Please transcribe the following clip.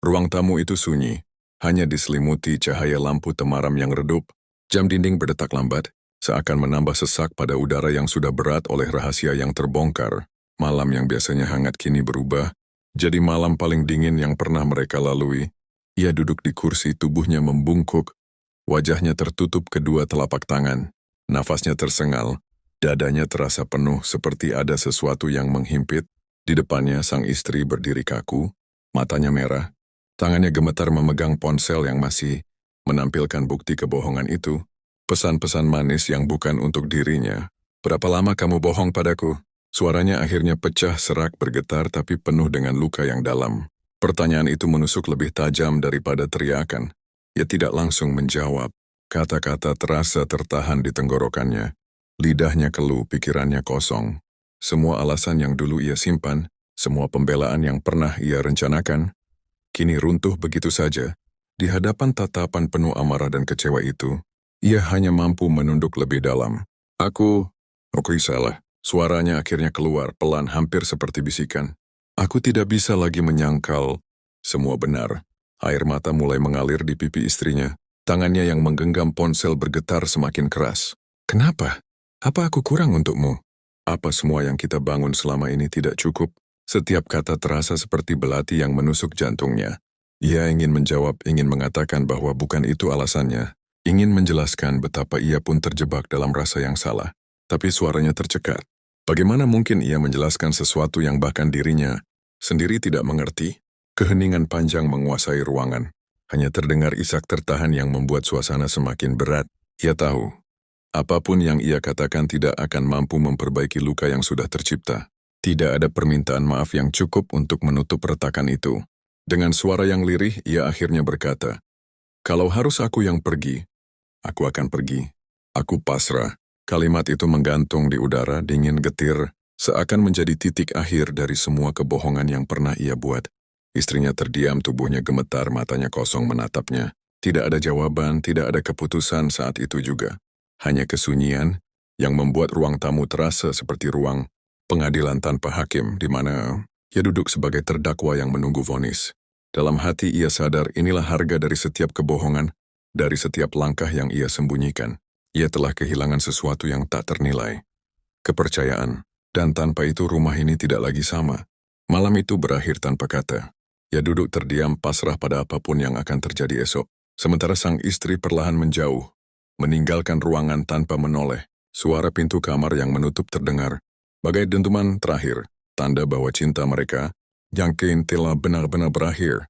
Ruang tamu itu sunyi, hanya diselimuti cahaya lampu temaram yang redup. Jam dinding berdetak lambat, seakan menambah sesak pada udara yang sudah berat oleh rahasia yang terbongkar. Malam yang biasanya hangat kini berubah, jadi malam paling dingin yang pernah mereka lalui. Ia duduk di kursi, tubuhnya membungkuk, wajahnya tertutup kedua telapak tangan. Nafasnya tersengal, dadanya terasa penuh seperti ada sesuatu yang menghimpit. Di depannya sang istri berdiri kaku, matanya merah. Tangannya gemetar memegang ponsel yang masih menampilkan bukti kebohongan itu. Pesan-pesan manis yang bukan untuk dirinya. "Berapa lama kamu bohong padaku?" Suaranya akhirnya pecah, serak, bergetar tapi penuh dengan luka yang dalam. Pertanyaan itu menusuk lebih tajam daripada teriakan. Ia tidak langsung menjawab. Kata-kata terasa tertahan di tenggorokannya. Lidahnya keluh, pikirannya kosong. Semua alasan yang dulu ia simpan, semua pembelaan yang pernah ia rencanakan, kini runtuh begitu saja. Di hadapan tatapan penuh amarah dan kecewa itu, ia hanya mampu menunduk lebih dalam. Aku salah." Suaranya akhirnya keluar, pelan, hampir seperti bisikan. "Aku tidak bisa lagi menyangkal semua benar." Air mata mulai mengalir di pipi istrinya. Tangannya yang menggenggam ponsel bergetar semakin keras. "Kenapa? Apa aku kurang untukmu? Apa semua yang kita bangun selama ini tidak cukup?" Setiap kata terasa seperti belati yang menusuk jantungnya. Ia ingin menjawab, ingin mengatakan bahwa bukan itu alasannya. Ingin menjelaskan betapa ia pun terjebak dalam rasa yang salah. Tapi suaranya tercekat. Bagaimana mungkin ia menjelaskan sesuatu yang bahkan dirinya sendiri tidak mengerti? Keheningan panjang menguasai ruangan. Hanya terdengar isak tertahan yang membuat suasana semakin berat. Ia tahu, apapun yang ia katakan tidak akan mampu memperbaiki luka yang sudah tercipta. Tidak ada permintaan maaf yang cukup untuk menutup retakan itu. Dengan suara yang lirih, ia akhirnya berkata, "Kalau harus aku yang pergi, aku akan pergi. Aku pasrah." Kalimat itu menggantung di udara, dingin getir, seakan menjadi titik akhir dari semua kebohongan yang pernah ia buat. Istrinya terdiam, tubuhnya gemetar, matanya kosong menatapnya. Tidak ada jawaban, tidak ada keputusan saat itu juga. Hanya kesunyian yang membuat ruang tamu terasa seperti ruang pengadilan tanpa hakim, di mana ia duduk sebagai terdakwa yang menunggu vonis. Dalam hati ia sadar inilah harga dari setiap kebohongan, dari setiap langkah yang ia sembunyikan. Ia telah kehilangan sesuatu yang tak ternilai. Kepercayaan. Dan tanpa itu rumah ini tidak lagi sama. Malam itu berakhir tanpa kata. Ia duduk terdiam, pasrah pada apapun yang akan terjadi esok. Sementara sang istri perlahan menjauh, meninggalkan ruangan tanpa menoleh. Suara pintu kamar yang menutup terdengar. Bagai dentuman terakhir, tanda bahwa cinta mereka, yang kini telah benar-benar berakhir.